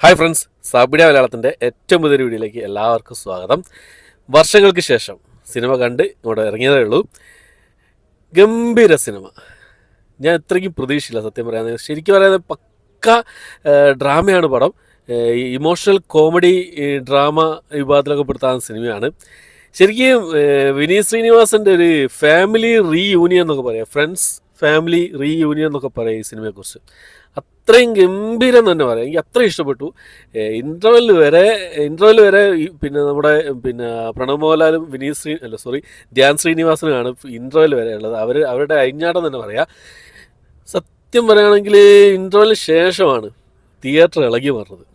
Hi friends, സാബിഡ മലയാളത്തിൻ്റെ ഏറ്റവും പുതിയൊരു വീഡിയോയിലേക്ക് എല്ലാവർക്കും സ്വാഗതം. വർഷങ്ങൾക്ക് ശേഷം സിനിമ കണ്ട് ഇങ്ങോട്ട് ഇറങ്ങിയതേ ഉള്ളൂ. ഗംഭീര സിനിമ. ഞാൻ ഇത്രയ്ക്കും പ്രതീക്ഷയില്ല സത്യം പറയാൻ. ശരിക്കും പറയുന്നത് പക്ക ഡ്രാമയാണ് പടം. ഇമോഷണൽ കോമഡി ഡ്രാമ വിഭാഗത്തിലൊക്കെ പെടുത്താവുന്ന സിനിമയാണ്. ശരിക്കും വിനീത് ശ്രീനിവാസൻ്റെ ഒരു ഫാമിലി റീയൂണിയൻ എന്നൊക്കെ പറയാം. ഫ്രണ്ട്സ് ഫാമിലി റീയൂണിയൻ എന്നൊക്കെ പറയാം ഈ സിനിമയെക്കുറിച്ച്. അത്രയും ഗംഭീരം തന്നെ പറയാം. എനിക്ക് അത്രയും ഇഷ്ടപ്പെട്ടു. ഇൻ്റർവെൽ വരെ പിന്നെ നമ്മുടെ പ്രണവ് മോഹൻലാലും ധ്യാൻ ശ്രീനിവാസനുമാണ് ഇൻ്റർവെൽ വരെ ഉള്ളത്. അവരുടെ അഴിഞ്ഞാട്ടം തന്നെ പറയാം. സത്യം പറയുകയാണെങ്കിൽ ഇൻ്റർവെല്ലിന് ശേഷമാണ് തിയേറ്റർ ഇളകി പറഞ്ഞത്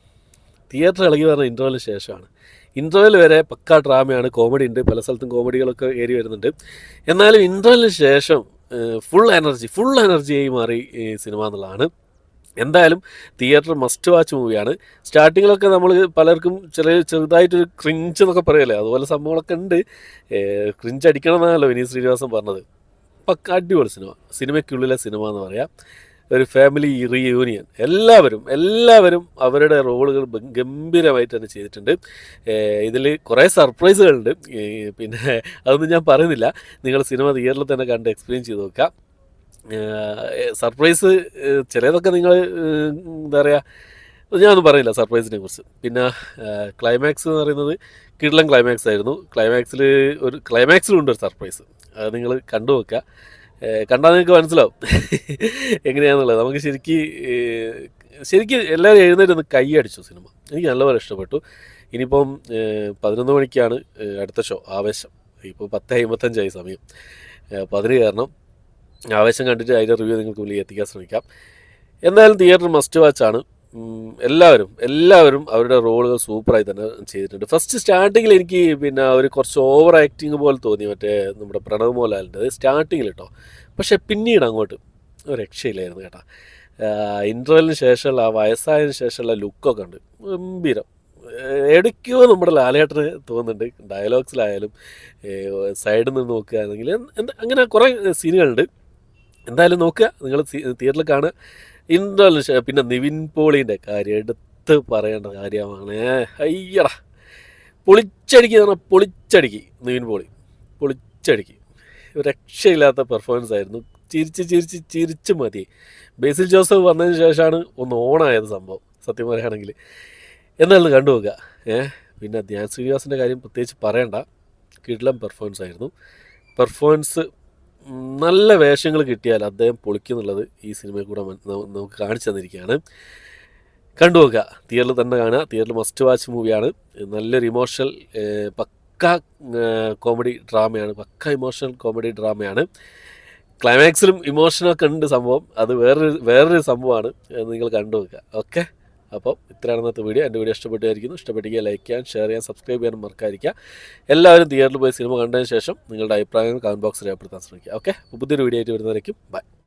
ഇൻ്റർവെല്ലിന് ശേഷമാണ്. ഇൻ്റർവെൽ വരെ പക്കാ ഡ്രാമയാണ്, കോമഡി ഉണ്ട്, പല സ്ഥലത്തും കോമഡികളൊക്കെ ഏറി വരുന്നുണ്ട്. എന്നാലും ഇൻ്റർവെല്ലിന് ശേഷം ഫുൾ എനർജിയായി മാറി ഈ സിനിമ എന്നുള്ളതാണ്. എന്തായാലും തിയേറ്റർ മസ്റ്റ് വാച്ച് മൂവിയാണ്. സ്റ്റാർട്ടിങ്ങിലൊക്കെ നമ്മൾ പലർക്കും ചെറുതായിട്ടൊരു ക്രിഞ്ച് എന്നൊക്കെ പറയല്ലേ, അതുപോലെ സംഭവങ്ങളൊക്കെ ഉണ്ട്. ക്രിഞ്ച് അടിക്കണം എന്നാണല്ലോ വിനീത് ശ്രീനിവാസൻ പറഞ്ഞത്. പക്ക അടിപൊളി സിനിമയ്ക്കുള്ളിലെ സിനിമ എന്ന് പറയാം. ഒരു ഫാമിലി റീയൂണിയൻ. എല്ലാവരും അവരുടെ റോളുകൾ ഗംഭീരമായിട്ട് തന്നെ ചെയ്തിട്ടുണ്ട്. ഇതിൽ കുറേ സർപ്രൈസുകളുണ്ട്. പിന്നെ അതൊന്നും ഞാൻ പറയുന്നില്ല, നിങ്ങൾ സിനിമ തിയേറ്ററിൽ തന്നെ കണ്ട് എക്സ്പീരിയൻസ് ചെയ്ത് നോക്കാം. സർപ്രൈസ് ചിലതൊക്കെ നിങ്ങൾ എന്താ പറയുക, ഞാനൊന്നും പറയുന്നില്ല സർപ്രൈസിനെ കുറിച്ച്. പിന്നെ ക്ലൈമാക്സ് എന്ന് പറയുന്നത് കിടിലൻ ക്ലൈമാക്സ് ആയിരുന്നു. ക്ലൈമാക്സിലുണ്ട് ഒരു സർപ്രൈസ്. അത് നിങ്ങൾ കണ്ടു നോക്കുക. കണ്ടാൽ നിങ്ങൾക്ക് മനസ്സിലാവും എങ്ങനെയാണെന്നുള്ളത്. നമുക്ക് ശരിക്കും എല്ലാവരും എഴുന്നേറ്റ് ഒന്ന് കൈയടിച്ചു സിനിമ. എനിക്ക് നല്ലപോലെ ഇഷ്ടപ്പെട്ടു. ഇനിയിപ്പം 11 മണിക്കാണ് അടുത്ത ഷോ ആവേശം. ഇപ്പോൾ 10:55 സമയം. അപ്പോൾ അതിന് കാരണം ആവേശം കണ്ടിട്ട് അതിൻ്റെ റിവ്യൂ നിങ്ങൾക്ക് മുന്നിൽ എത്തിക്കാൻ ശ്രമിക്കാം. എന്തായാലും തിയേറ്റർ മസ്റ്റ് വാച്ചാണ്. എല്ലാവരും അവരുടെ റോളുകൾ സൂപ്പറായി തന്നെ ചെയ്തിട്ടുണ്ട്. ഫസ്റ്റ് സ്റ്റാർട്ടിങ്ങിൽ എനിക്ക് ഒരു കുറച്ച് ഓവർ ആക്ടിങ് പോലെ തോന്നി നമ്മുടെ പ്രണവ് മോഹൻലാലിൻ്റെ സ്റ്റാർട്ടിങ്ങിൽ കേട്ടോ. പക്ഷേ പിന്നീട് അങ്ങോട്ട് ഒരു രക്ഷയില്ലായിരുന്നു കേട്ടോ. ഇൻ്റർവെല്ലിന് ശേഷമുള്ള വയസ്സായതിനു ശേഷമുള്ള ലുക്കൊക്കെ ഉണ്ട് ഗംഭീരം. ഇടയ്ക്കോ നമ്മുടെ ലാലേട്ടന് തോന്നുന്നുണ്ട്, ഡയലോഗ്സിലായാലും സൈഡിൽ നിന്ന് നോക്കുകയാണെങ്കിൽ അങ്ങനെ കുറേ സീനുകളുണ്ട്. എന്തായാലും നോക്കുക, നിങ്ങൾ തിയേറ്ററിൽ കാണുക. ഇൻ്റർവെല്ലിന് പിന്നെ നിവിൻ പോളിൻ്റെ കാര്യം എടുത്ത് പറയേണ്ട കാര്യമാണ്. അയ്യടാ, പൊളിച്ചടുക്കി നിവിൻ പോളി പൊളിച്ചടുക്കി. രക്ഷയില്ലാത്ത പെർഫോമൻസ് ആയിരുന്നു. ചിരിച്ച് മതി. ബേസിൽ ജോസഫ് വന്നതിന് ശേഷമാണ് ഒന്ന് ഓണായത് സംഭവം സത്യം പറയുകയാണെങ്കിൽ. എന്നാലും കണ്ടു നോക്കുക. പിന്നെ ധ്യാൻ ശ്രീനിവാസിൻ്റെ കാര്യം പ്രത്യേകിച്ച് പറയണ്ട, കിടിലൻ പെർഫോമൻസ് ആയിരുന്നു. നല്ല വേഷങ്ങൾ കിട്ടിയാൽ അദ്ദേഹം പൊളിക്കുന്നുള്ളത് ഈ സിനിമയിൽ കൂടെ നമുക്ക് കാണിച്ചു തന്നിരിക്കുകയാണ്. കണ്ടു നോക്കുക, തിയേറ്ററിൽ തന്നെ കാണുക. തിയേറ്ററിൽ മസ്റ്റ് വാച്ച് മൂവിയാണ്. നല്ലൊരു ഇമോഷണൽ പക്ക ഇമോഷണൽ കോമഡി ഡ്രാമയാണ്. ക്ലൈമാക്സിലും ഇമോഷനൊക്കെ ഉണ്ട് സംഭവം. അത് വേറൊരു സംഭവമാണ്. നിങ്ങൾ കണ്ടു നോക്കുക. ഓക്കെ, അപ്പോൾ ഇത്രയാണ് ഇന്നത്തെ വീഡിയോ. എൻ്റെ വീഡിയോ ഇഷ്ടപ്പെട്ടെങ്കിൽ ലൈക്ക് ചെയ്യാൻ, ഷെയർ ചെയ്യാൻ, സബ്സ്ക്രൈബ് ചെയ്യാനും മറക്കാതിരിക്കുക. എല്ലാവരും തിയേറ്ററിൽ പോയി സിനിമ കണ്ടതിന് ശേഷം നിങ്ങളുടെ അഭിപ്രായങ്ങൾ കമൻറ്റ് ബോക്സിൽ രേഖപ്പെടുത്താൻ ശ്രമിക്കുക. ഓക്കെ, പുതിയൊരു വീഡിയോ ആയിട്ട് വരുന്നവരേക്കും ബൈ.